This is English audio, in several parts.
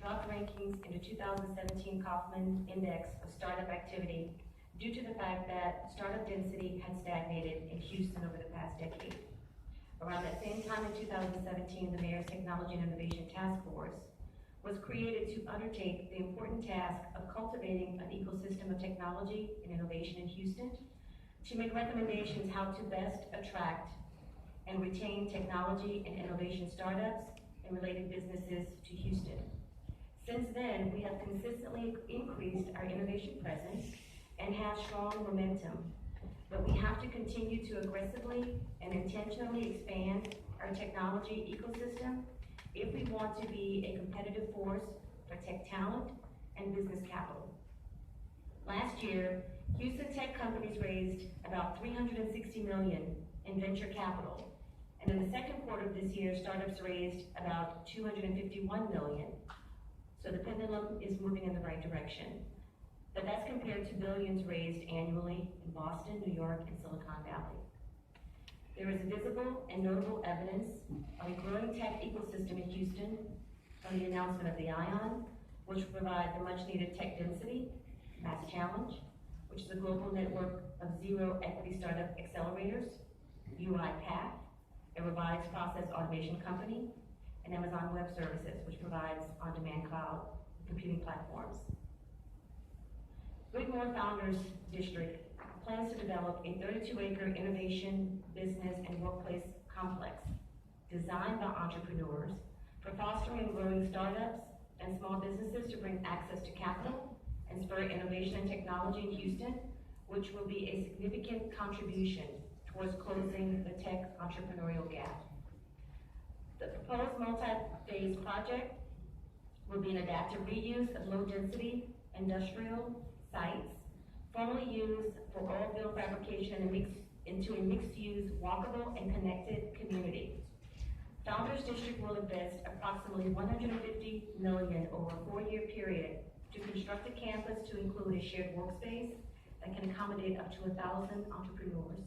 dropped rankings in the 2017 Kaufman Index of Startup Activity due to the fact that startup density had stagnated in Houston over the past decade. Around that same time in 2017, the Mayor's Technology and Innovation Task Force was created to undertake the important task of cultivating an ecosystem of technology and innovation in Houston, to make recommendations how to best attract and retain technology and innovation startups and related businesses to Houston. Since then, we have consistently increased our innovation presence and have strong momentum, but we have to continue to aggressively and intentionally expand our technology ecosystem if we want to be a competitive force for tech talent and business capital. Last year, Houston tech companies raised about $360 million in venture capital, and in the second quarter of this year, startups raised about $251 million. So the pendulum is moving in the right direction. But that's compared to billions raised annually in Boston, New York, and Silicon Valley. There is visible and notable evidence of a growing tech ecosystem in Houston from the announcement of the ION, which will provide the much-needed tech density, Mass Challenge, which is a global network of zero equity startup accelerators, UiPath, a robotics process automation company, and Amazon Web Services, which provides on-demand cloud computing platforms. Brittmore Founders District plans to develop a 32-acre innovation, business, and workplace complex designed by entrepreneurs for fostering and growing startups and small businesses to bring access to capital and spur innovation and technology in Houston, which will be a significant contribution towards closing the tech entrepreneurial gap. The proposed multi-phase project will be an adaptive reuse of low-density industrial sites formerly used for oil field fabrication into a mixed-use, walkable, and connected community. Founders District will invest approximately $150 million over a 4-year period to construct a campus to include a shared workspace that can accommodate up to 1,000 entrepreneurs,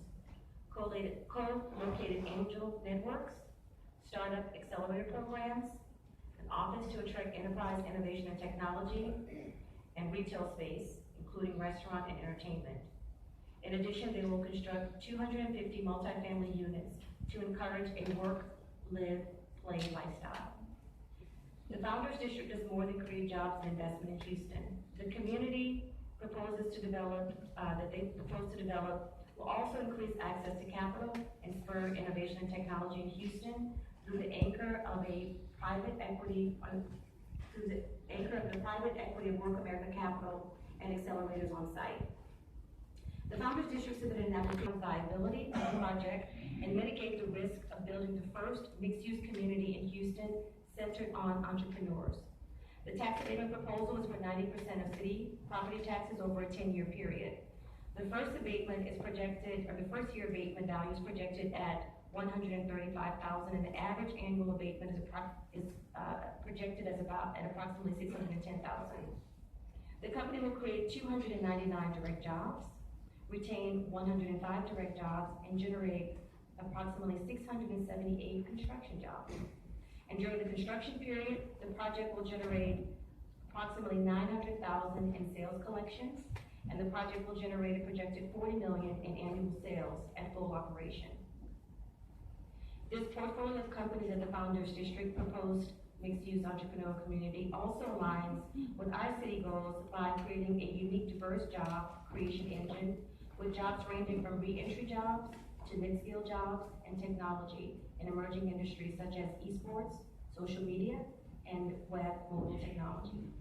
co-located angel networks, startup accelerator programs, an office to attract enterprise innovation and technology, and retail space, including restaurant and entertainment. In addition, they will construct 250 multifamily units to encourage a work, live, play lifestyle. The Founders District does more than create jobs and investment in Houston. The community they propose to develop will also increase access to capital and spur innovation and technology in Houston through the anchor of the private equity of Work America Capital and accelerators on site. The Founders District submitted an application on viability of the project and mitigate the risk of building the first mixed-use community in Houston centered on entrepreneurs. The tax abatement proposal is for 90% of city property taxes over a 10-year period. The first abatement is projected, or the first year abatement value is projected at $135,000, and the average annual abatement is projected at approximately $610,000. The company will create 299 direct jobs, retain 105 direct jobs, and generate approximately 678 construction jobs. And during the construction period, the project will generate approximately $900,000 in sales collections, and the project will generate a projected $40 million in annual sales at full operation. This portfolio of companies in the Founders District proposed mixed-use entrepreneurial community also aligns with our city goals by creating a unique, diverse job creation engine with jobs ranging from re-entry jobs to mid-skill jobs and technology in emerging industries such as esports, social media, and web mobile technology.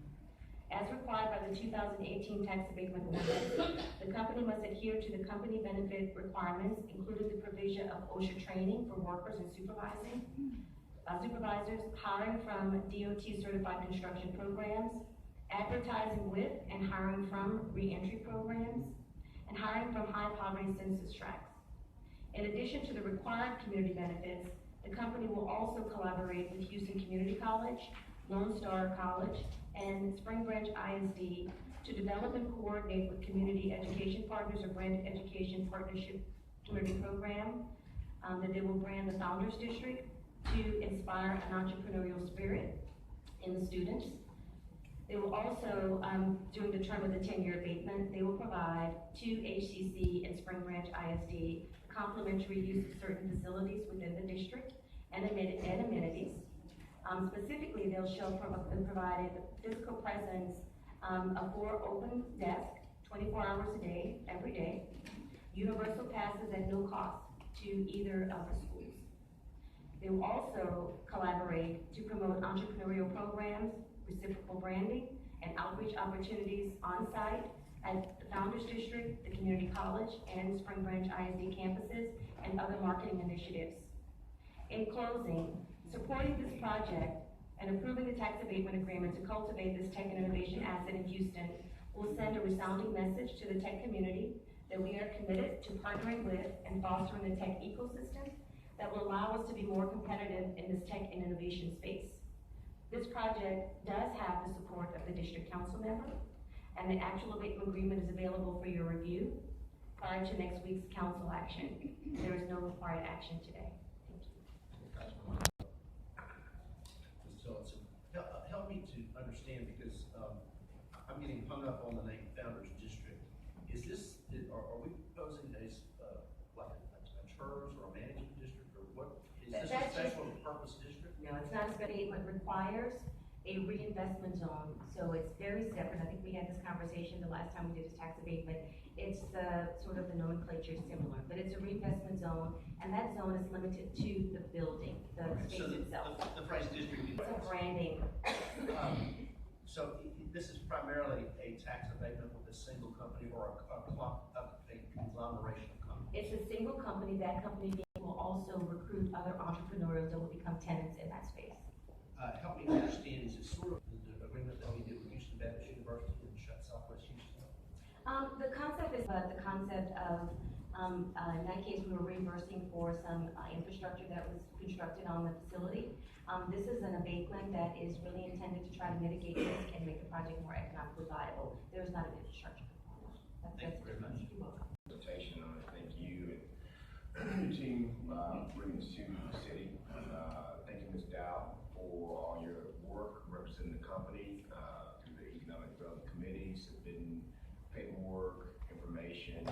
As required by the 2018 tax abatement ordinance, the company must adhere to the company benefit requirements, including the provision of OSHA training for workers and supervisors, hiring from DOT certified construction programs, advertising with and hiring from re-entry programs, and hiring from high poverty census tracts. In addition to the required community benefits, the company will also collaborate with Houston Community College, Lone Star College, and Spring Branch ISD to develop and coordinate with community education partners or branded education partnership community program that they will brand the Founders District to inspire an entrepreneurial spirit in the students, They will also, during the term of the 10-year abatement, they will provide to HCC and Spring Branch ISD complimentary use of certain facilities within the district and amenities. Specifically, they'll show and provide physical presence of 4 open desks, 24 hours a day, every day, universal passes at no cost to either of the schools. They will also collaborate to promote entrepreneurial programs, reciprocal branding, and outreach opportunities on site at the Founders District, the Community College, and Spring Branch ISD campuses, and other marketing initiatives. In closing, supporting this project and approving the tax abatement agreement to cultivate this tech and innovation asset in Houston will send a resounding message to the tech community that we are committed to partnering with and fostering the tech ecosystem that will allow us to be more competitive in this tech and innovation space. This project does have the support of the district council member, and the actual abatement agreement is available for your review prior to next week's council action. There is no required action today. Thank you. Ms. Tillotson, help me to understand, because I'm getting hung up on the name Founders District. Is this, are we proposing a like a TERS or a management district, or what? Is this a special purpose district? No, it's not a special. It requires a reinvestment zone, so it's very separate. I think we had this conversation the last time we did this tax abatement. It's sort of the nomenclature is similar, but it's a reinvestment zone, and that zone is limited to the building, the space itself. The phrase district. It's a branding. So this is primarily a tax abatement with a single company or a conglomeration of companies? It's a single company. That company will also recruit other entrepreneurs that will become tenants in that space. Help me understand, is it sort of the agreement that we did with Houston Baptist University and Southwest Houston? The concept is the concept of, in that case, we were reimbursing for some infrastructure that was constructed on the facility. This is an abatement that is really intended to try to mitigate risk and make the project more economically viable. There is not an infrastructure component. Thank you very much. You're welcome. Presentation. Thank you and your team bringing this to the city. Thank you, Ms. Dow, for all your work representing the company through the Economic Development Committee, submitting paperwork, information,